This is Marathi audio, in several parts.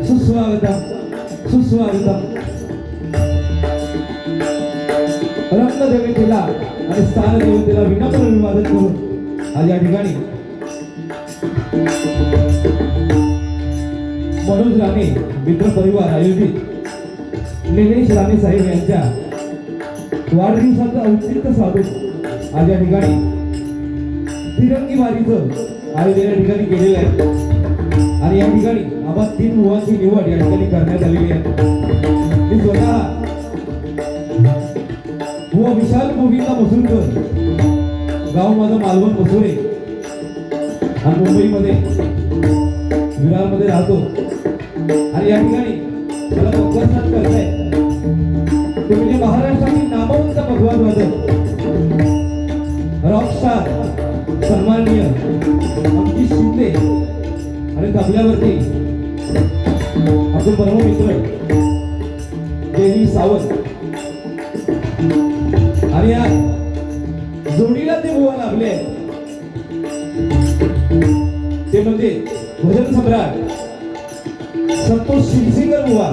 सुस्वागतम सुस्वागतम रत्नदेवतेला आणि स्थानदेवतेला विनम्र अभिवादन करून आज या ठिकाणी मनोज राणे मित्र परिवार आयोजित निलेश राणे साहेब यांच्या वाढदिवसाचं औचित्य साधून आज या ठिकाणी तिरंगी वारीचं आयोजन या ठिकाणी केलेलं आहे आणि या ठिकाणी आम्हा 3 मुलांची निवड या ठिकाणी करण्यात आलेली आहे। मी स्वतः बुवा विशाल गोविंदा मसूरकर, गाव माझं मालवण मसुरे आणि मुंबईमध्ये विरारमध्ये राहतो आणि या ठिकाणी मला भगवंत करताय ते म्हणजे महाराष्ट्रातील नामवंत भगवान वादक रॉकस्टार सन्माननीय अंकित शिंदे आणि तबल्यावरती आपले परम मित्र देवी सावंत आणि या जोडीला ते बुवा लागले ते म्हणजे भजन सम्राट संतोष शिरसिंगर बुवा,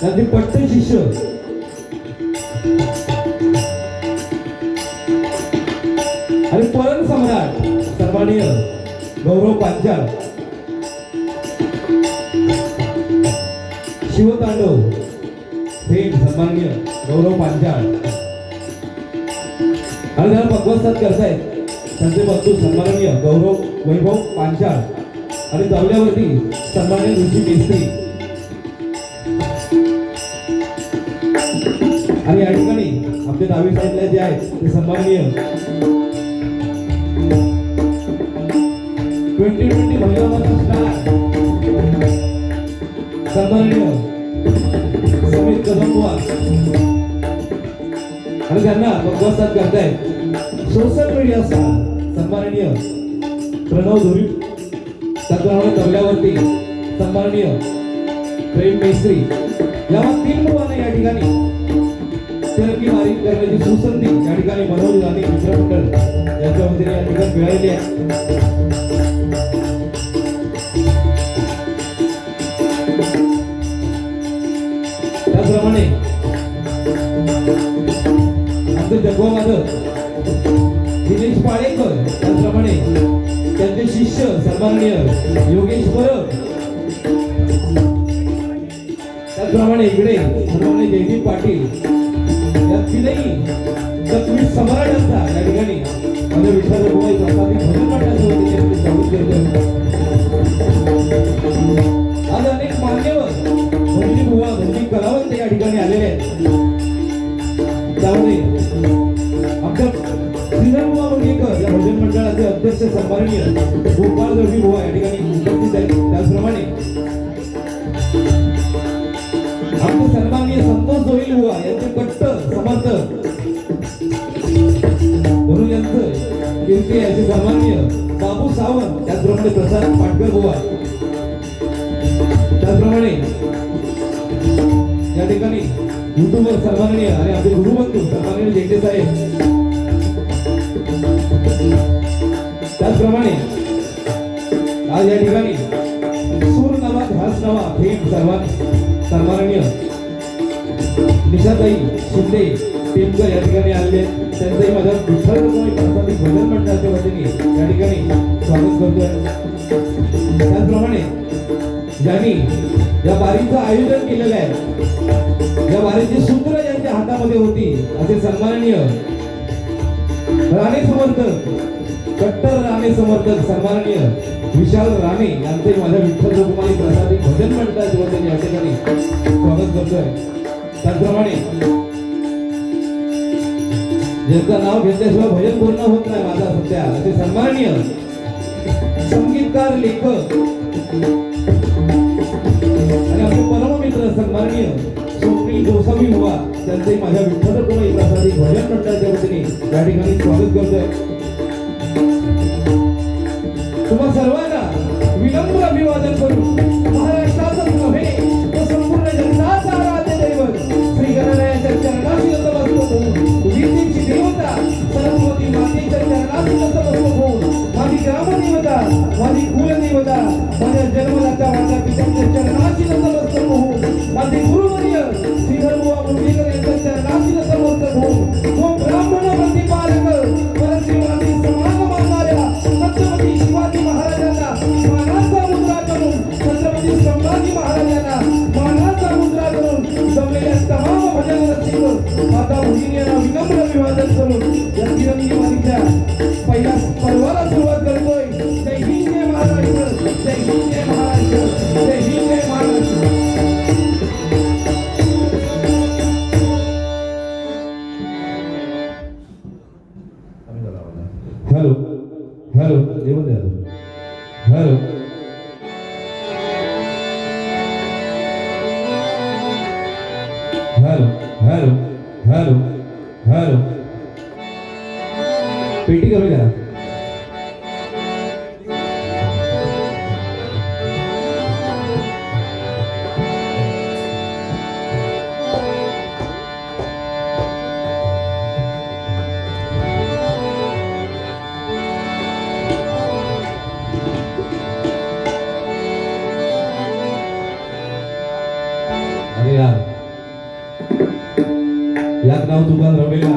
त्यांचे पट्टे शिष्य आणि परम सम्राट सन्माननीय गौरव पांचाळ, शिवतांडव फेम सन्माननीय गौरव पांचाळ आणि त्याला भगवंत करतायत त्यांचे बंधू सन्माननीय गौरव वैभव पांचाळ आणि तबल्यावरती सन्माननीय ऋषी मेस्त्री आणि या ठिकाणी आपले डावी साईडला जे आहेत ते सन्माननीय 2020 महिला वर्ग स्टार सन्माननीय समीर कदमबुवा आणि त्यांना भगवंत करतायत सोशल मीडिया स्टार सन्माननीय प्रणव धुरी, त्याचप्रमाणे तबल्यावरती सन्माननीय प्रेम मेस्त्री। या 3 मुलांना या ठिकाणी तिरंगी वारी करण्याची सुसंधी या ठिकाणी मनोज राणे मित्रमंडळ यांच्या वतीने या ठिकाणी मिळालेली आहे। त्याचप्रमाणे आमचे जगवा वादक दिनेश पाळेकर, त्याचप्रमाणे त्यांचे शिष्य सन्माननीय योगेश परब, त्याचप्रमाणे इकडे सन्माननीय जयदीप पाटील या 3ही जखमी सम्राटांचा या ठिकाणी माझ्या विठ्ठल रघुनाथ प्रसादी भजन मंडळाच्या वतीने स्वागत करतो। आज अनेक मान्यवर भजनी बुवा भजनी कलावंत या ठिकाणी आलेले आहेत। त्यामध्ये आमच्या श्रीरामबुवा मुंगेकर या भजन मंडळाचे अध्यक्ष सन्माननीय गोपाळ दळवी बुवा या ठिकाणी उपस्थित आहेत। त्याचप्रमाणे आमचे सन्माननीय संतोष जोईल बुवा यांचे कट्टर समर्थक म्हणून यांचं कीर्ती याचे सन्माननीय बाबू सावंत, त्याचप्रमाणे प्रसाद पाटकर बुवा, त्याचप्रमाणे या ठिकाणी युट्यूबर सन्माननीय आणि आपले गुरुबंधू सन्माननीय जेठे साहेब, त्याचप्रमाणे आज या ठिकाणी सूर नवा घास नवा फेम सन्माननीय निशाताई शिंदे टीमकर या ठिकाणी आलेले, त्यांचंही माझ्या विठ्ठल रखुमाई प्रसादी भजन मंडळाच्या वतीने या ठिकाणी स्वागत करतोय। त्याचप्रमाणे ज्यांनी या वारीचं आयोजन केलेलं आहे, या वारीची सूत्र यांच्या हातामध्ये होती, असे सन्माननीय राणे समर्थक, कट्टर राणे समर्थक सन्माननीय विशाल राणे यांचे माझ्या विठ्ठल रुक्माई प्रसादी भजन मंडळाच्या वतीने या ठिकाणी स्वागत करतोय. त्याचप्रमाणे ज्यांचं नाव घेतल्याशिवाय भजन पूर्ण होत नाही माझा सध्या, असे सन्माननीय संगीतकार, लेखक आणि आपले परममित्र सन्माननीय स्वप्नील गोसावी बुवा त्यांचे माझ्या विठ्ठल रुक्माई प्रसादी भजन मंडळाच्या वतीने या ठिकाणी स्वागत करतोय. तुम्हा सर्वांना विनम्र अभिवादन करून महाराष्ट्राचं नव्हे तर संपूर्ण जगताचा आराध्य दैवत श्री गणरायाच्या चरणाशी नतमस्तक होऊन, विद्येची देवता सरस्वती मातेच्या चरणाशी नतमस्तक होऊन, माझी ग्रामदेवता, माझी कुलदेवता, माझ्या जन्मदाता माझ्या पित्याच्या चरणाशी नतमस्तक होऊन, माझे गुरुवर्य श्रीधरबुवा मुंडेकर यांच्या चरणाशी नतमस्तक होऊन, तो ब्राह्मण प्रतिपालक परश्रीवादी समाज मानणाऱ्या छत्रपती शिवाजी महाराजांना मानाचा मुद्रा करून, छत्रपती संभाजी महाराजांना मानाचा मुद्रा करून जमलेल्या तमाम भजन रसिक माता भगिनी यांना विनम्र अभिवादन करून या तिरंगी वारीच्या पहिल्या पर्वाला सुरुवात करतोय. जय हिंद, जय महाराष्ट्र, जय हिंद, जय महाराष्ट्र, जय हिंद, जय महाराष्ट्र. हॅलो हॅलो येऊन द्या. Hello hello hello hello hello पेटी कमी करा. अरे यार, यात नाव दुकान रमेला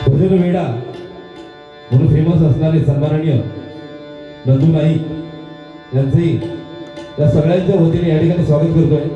भजन वेडा म्हणून फेमस असणारे सन्माननीय नंदू नाईक यांचंही या सगळ्यांच्या वतीने या ठिकाणी स्वागत करतोय.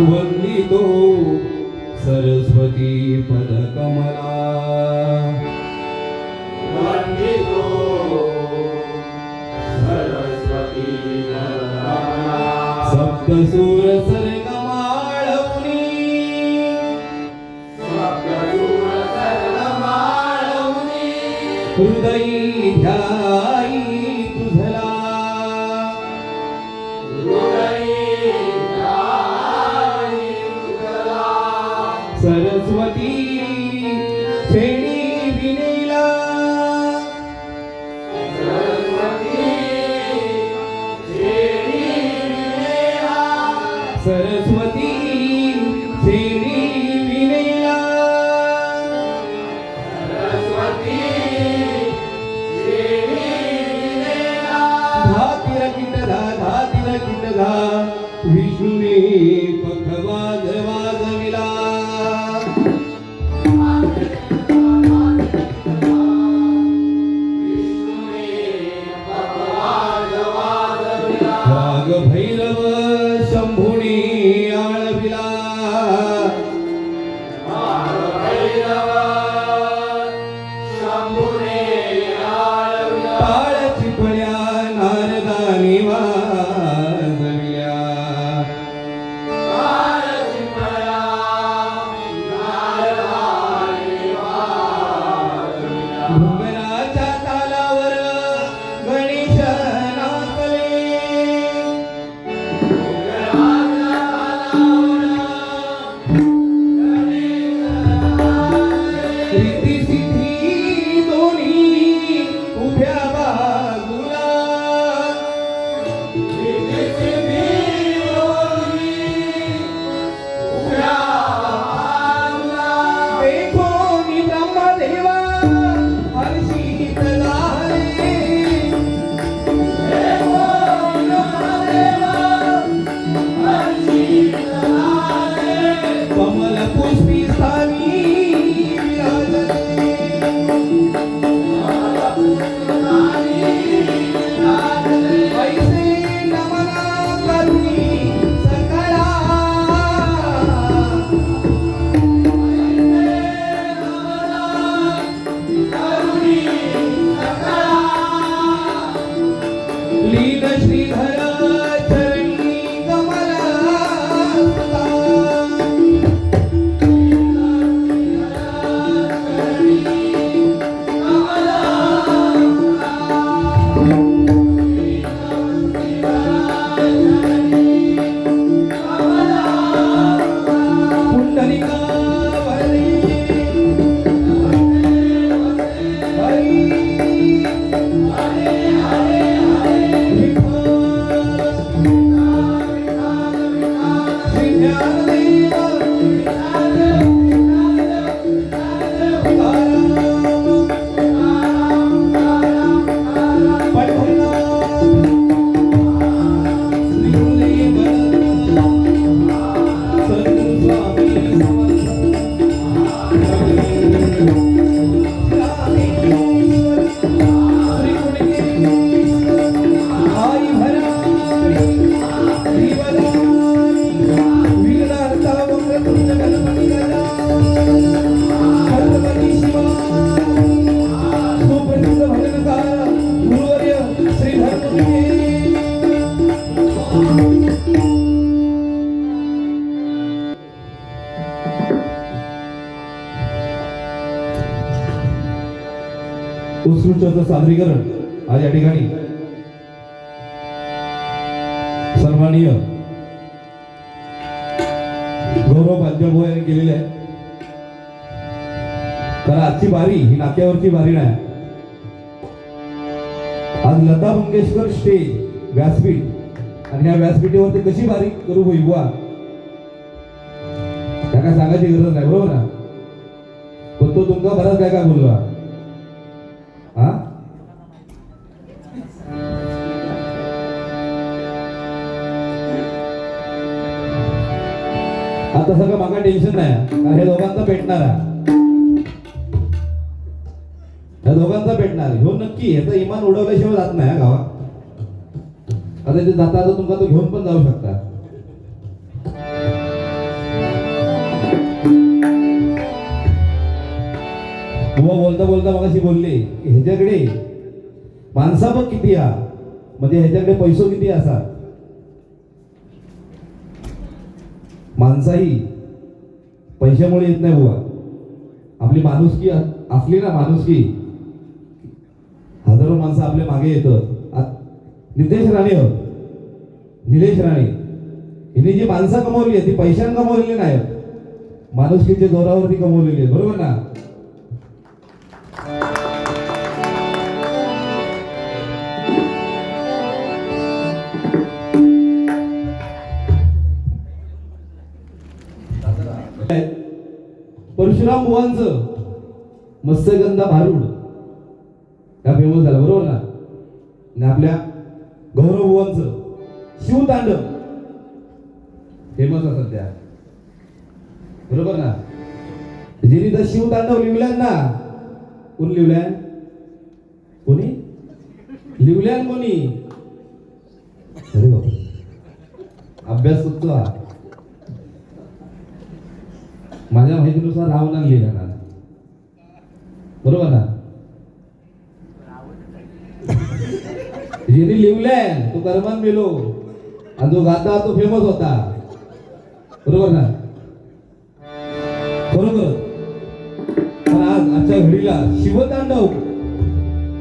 वंदितो सरस्वती पदकमला वंदितो सरस्वती पदकमला सप्तसूर सर्गमाळवनी सप्तसूर सर्गमाळवनी हृदयी ध्यायी तुझला हृदयी ध्यायी तुझला सरस्वती फेणी विनेला सरस्वती देवी विनेला सरस्वती फेणी विनेला सरस्वती देवी विनेला धातीर किंडधा धातीर किंडधा विष्णुने पखवाज वाजविला राग भैरव शंभुनी आळविला टाळ चिपळ्या नारदानी वाजविल्या घुंगराच्या तालावर गणेश नाचले रिद्धी सिद्धी दोन्ही उभ्या बाजूला देखो मी ब्रह्मदेवा हर्षित झाले कमल पुष्पी स्थानी विराजले ऐसे नमना करुणी सकळा लीन श्रीधर चरणी कमला पुंडलिका वरदे उत्सृष्टाचं सादरीकरण आज या ठिकाणी सन्माननीय गौरव पांचाळ यांनी केलेले आहे. कारण आजची बारी ही नाक्यावरची बारी नाही. आज लता मंगेशकर स्टेज व्यासपीठ आणि ह्या व्यासपीठेवरती कशी बारी करू होई बुवा त्या काय सांगायची गरज नाही, बरोबर ना. पण तो तुमका बराच काय काय बोलला हा. आता सगळं मागा टेन्शन नाही, कारण हे दोघांचा पेटणार आहे. या दोघांचा पेटणार ह्यो नक्की. याचा इमान उडवल्याशिवाय जात नाही गावात. आता ते जाता आता तुमका तो घेऊन पण जाऊ शकता. बुवा बोलता बोलता मगाशी बोलले की ह्याच्याकडे माणसा बघ किती हा, म्हणजे ह्याच्याकडे पैसो किती असा. माणसाही पैशामुळे येत नाही बुवा. आपली माणुसकी असली ना, माणुसकी, हजारो माणसं आपल्या मागे येतात. नितेश राणे हो, निलेश राणे हिने जी माणसं कमवली आहे ती पैशाने कमवलेली नाही, माणुसकीच्या जोरावरती कमवलेली आहे. बरोबर ना? परशुराम बुवांचं मत्स्यगंधा भारूड या फेमस झालं. बरोबर ना? आणि आपल्या गौरव बुवांचं शिवतांडव फेमस आहे सध्या. बरोबर ना? जिने तर शिवतांडव लिहिल्यान ना, कोण लिहिल्यान? कोणी लिहिल्यान? कोणी? अरे बाबा, अभ्यास करतो हा. माझ्या माहितीनुसार रावणाने लिहिला ना. बरोबर ना? जिने लिहिलंय तो कर्मान मेलो, आणि जो गाता तो फेमस होता. बरोबर ना? बरोबर. पण आज आजच्या घडीला शिवतांडव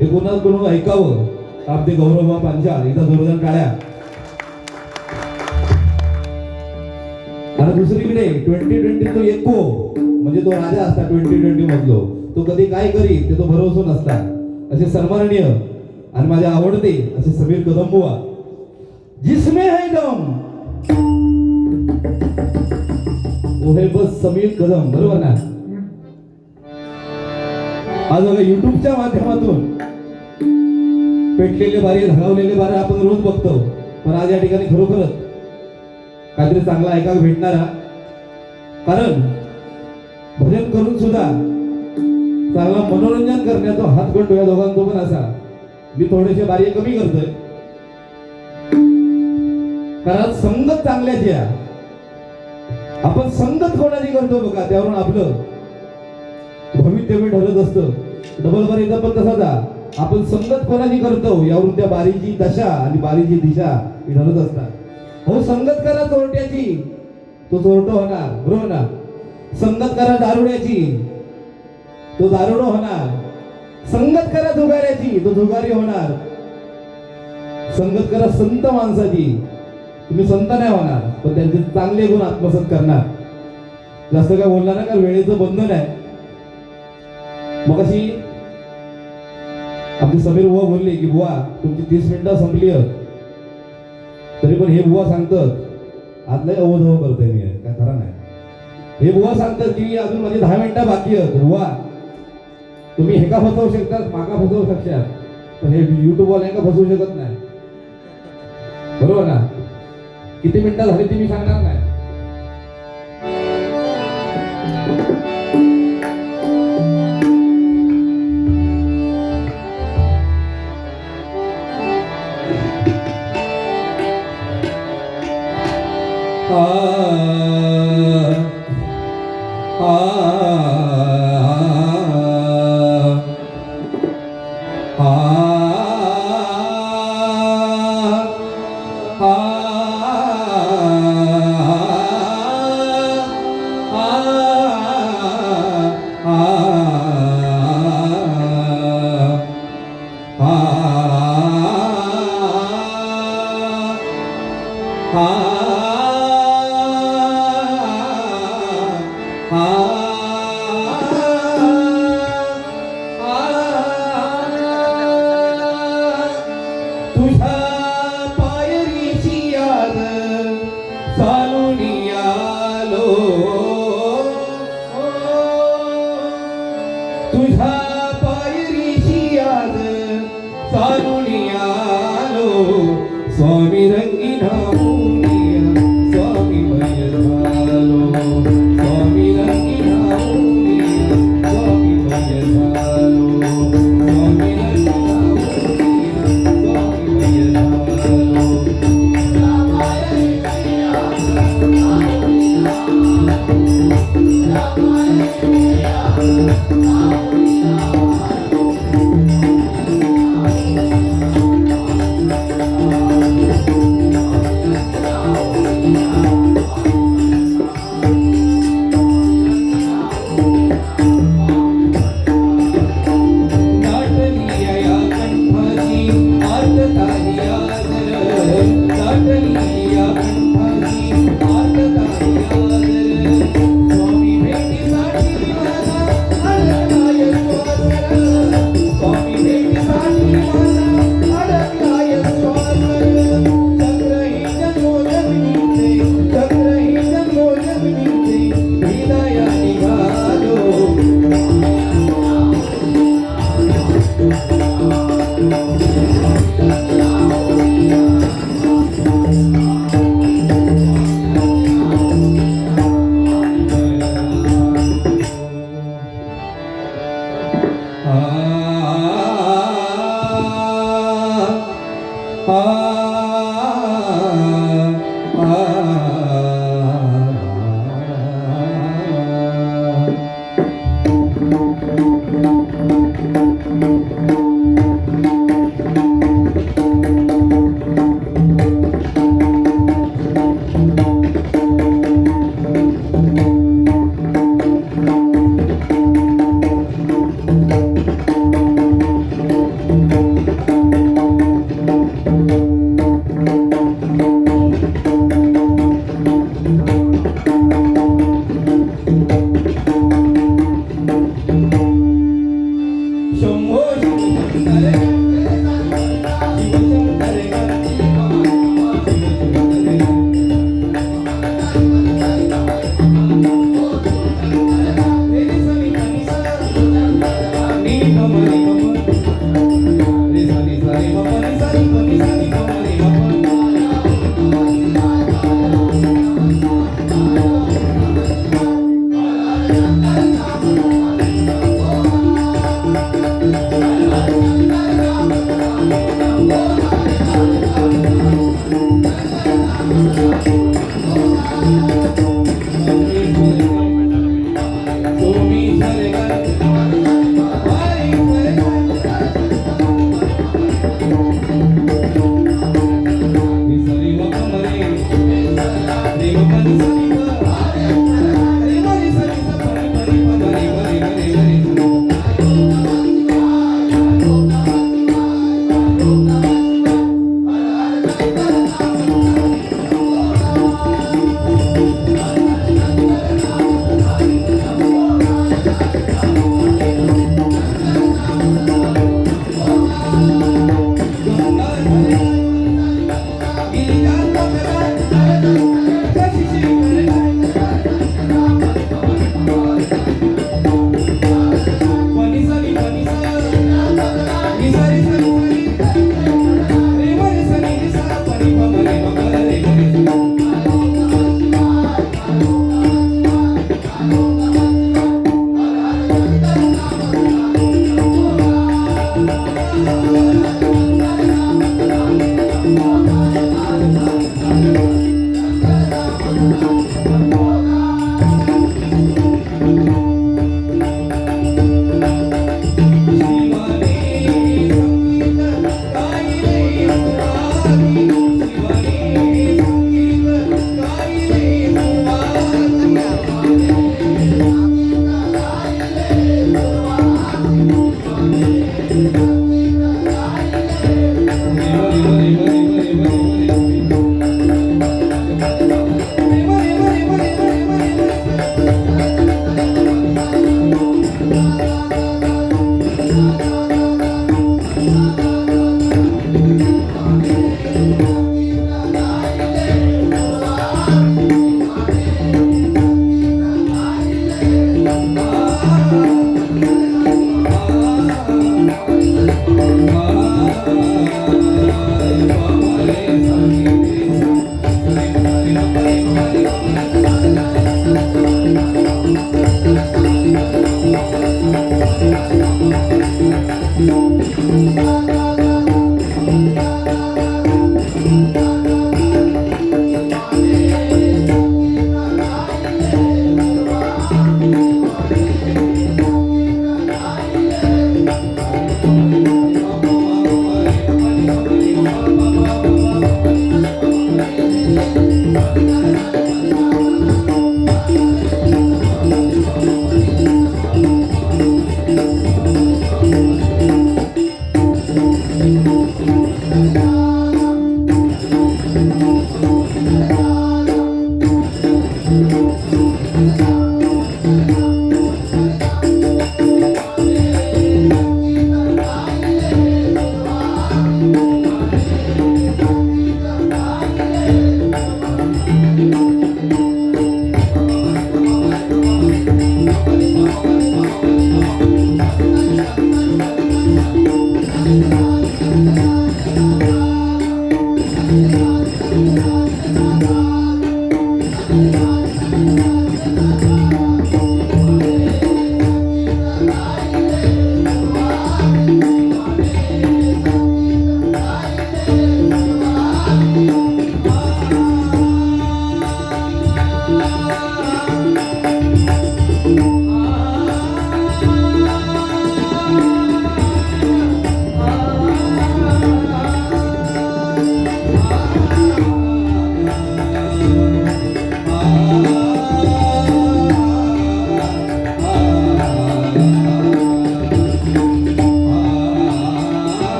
हे कोणाकडून ऐकावं, आपले गौरव पांचाळ एकदा जोरदार टाळ्या. आणि दुसरीकडे 2020 तो एको म्हणजे तो राजा असता 2020 मधलो, तो कधी काय करी ते तो भरोसा नसता. असे सन्माननीय आणि माझे आवडते असे समीर कदम बुवा, जिसमें है दम वो है बस समीर कदम. बरोबर ना? आज बघा युट्यूबच्या माध्यमातून पेटलेले बारे, धगावलेले बारे आपण रोज बघतो, पण आज या ठिकाणी खरोखरच काहीतरी चांगला ऐकायला भेटणारा. कारण भजन करून सुद्धा चांगला मनोरंजन करण्याचा हातखंड या दोघांचो पण असा. मी थोडेसे बारी कमी करतोय कारण संगत चांगल्याची आहे. आपण संगत कोणाची करतो बघा, त्यावरून आपलं भवितव्य ठरत असतं. डबल बारीचा पण तसाच आहे. आपण संगत कोणाची करतो यावरून त्या बारीची दशा आणि बारीची दिशा ही ठरत असतात. हो, संगत करा चोरट्याची तो चोरटो होणार. बरोबर ना? संगत करा दारुड्याची तो दारुडो होणार. संगत करा जुगाऱ्याची तो जुगारी होणार. संगत करा संत माणसाची, तुम्ही संत नाही होणार, पण त्यांचे चांगले गुण आत्मसात करणार. जास्त काय बोलणार नाही, कारण वेळेचं बंधन आहे. मग अशी आपली समीर बुवा बोलले की बुवा तुमची 30 मिनिटं संपली, तरी पण हे बुवा सांगतात आज लय अवधव करतोय मी, काय खरं नाही. हे बुवा सांगतात की अजून माझे 10 मिनिटं बाकी आहेत. बुवा तुम्ही हे का फसवू शकतात, माका फसवू शकतात, पण हे युट्यूब वाले का फसवू शकत नाही. बरोबर ना? किती मिनिटं झाली ती मी सांगणार नाही. स्वामी रंगीना स्वामी भजनालो, स्वामी रंगीना स्वामी भजनालो, स्वामी रंगीना स्वामी भजनालो.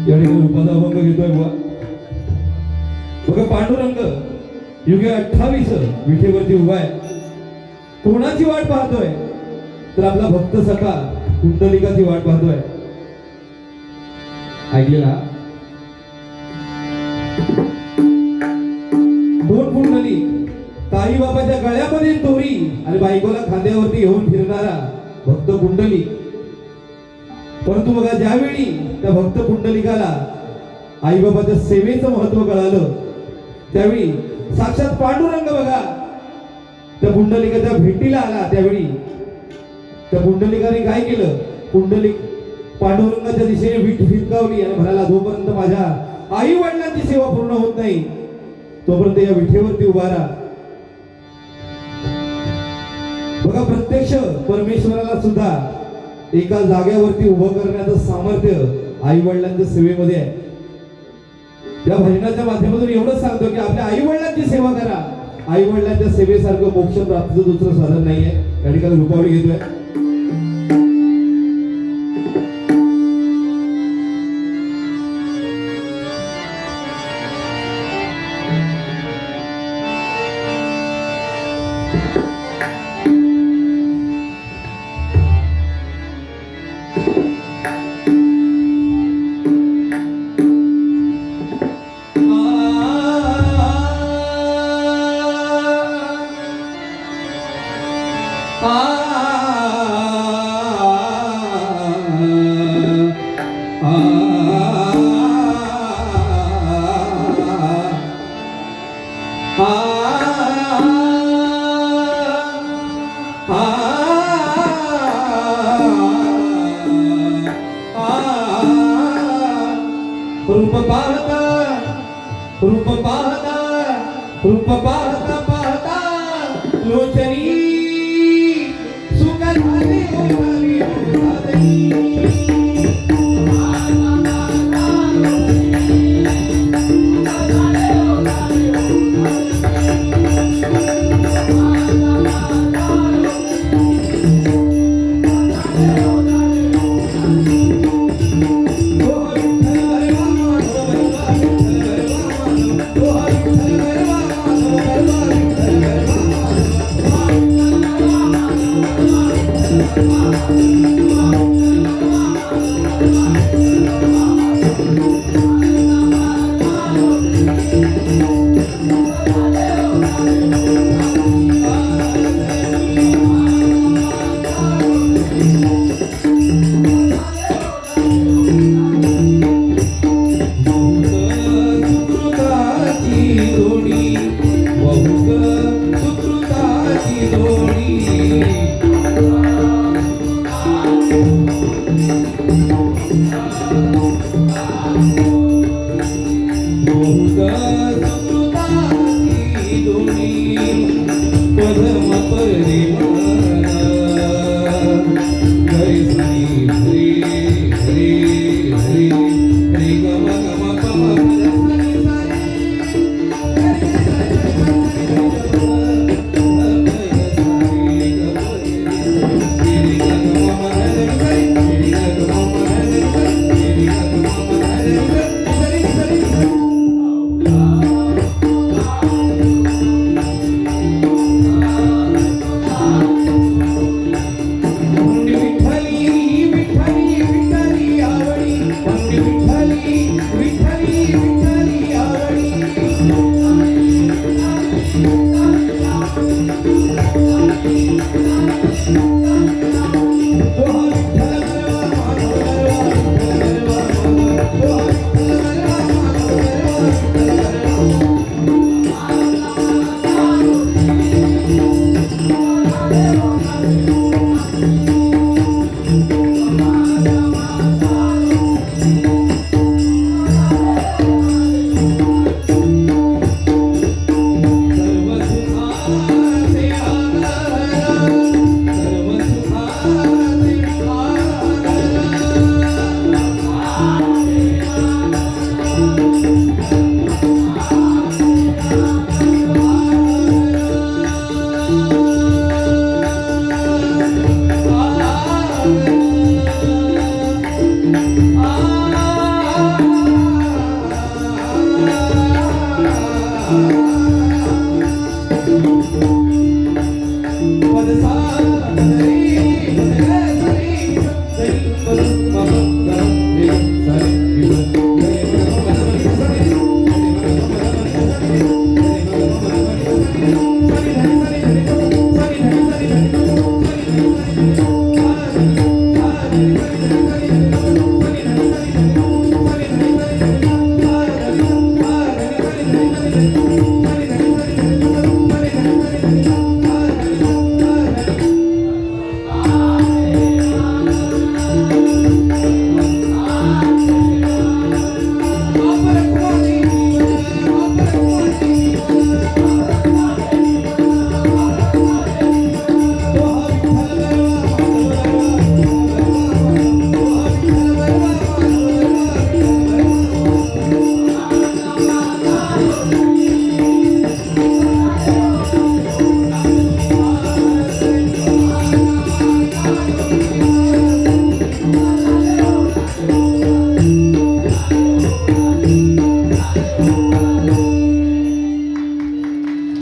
या ठिकाणी रूपाचा अभंग घेतोय बुवा. बघा पांडुरंग युगे 28 विठेवरती उभा आहे. कोणाची वाट पाहतोय तर आपला भक्त सखा कुंडलिकाची वाट पाहतोय. ऐकलेला दोन कुंडली ताई बाबाच्या गळ्यामध्ये दोरी आणि बायकोला खांद्यावरती घेऊन फिरणारा भक्त कुंडली. परंतु बघा ज्यावेळी त्या भक्त पुंडलिकाला आई बाबाच्या सेवेचं महत्व कळालं त्यावेळी साक्षात पांडुरंग बघा त्या पुंडलिकाच्या भेटीला आला. त्यावेळी त्या पुंडलिकाने काय केलं, पांडुरंगाच्या दिशेने विट फिरकावली आणि म्हणाला, जोपर्यंत माझ्या आई वडिलांची सेवा पूर्ण होत नाही तोपर्यंत या विठेवरती उभा राहा. बघा, प्रत्यक्ष परमेश्वराला सुद्धा एका जाग्यावरती उभं करण्याचं सामर्थ्य आई वडिलांच्या सेवेमध्ये आहे. या भजनाच्या माध्यमातून एवढं सांगतो की आपल्या आई वडिलांची सेवा करा. आई वडिलांच्या सेवेसारखं मोक्ष प्राप्तीचं दुसरं साधन नाहीये. या ठिकाणी रूपावली घेतोय. रूप पाहता पाहता लोचनी सुख झाले ओढाली ओढाली.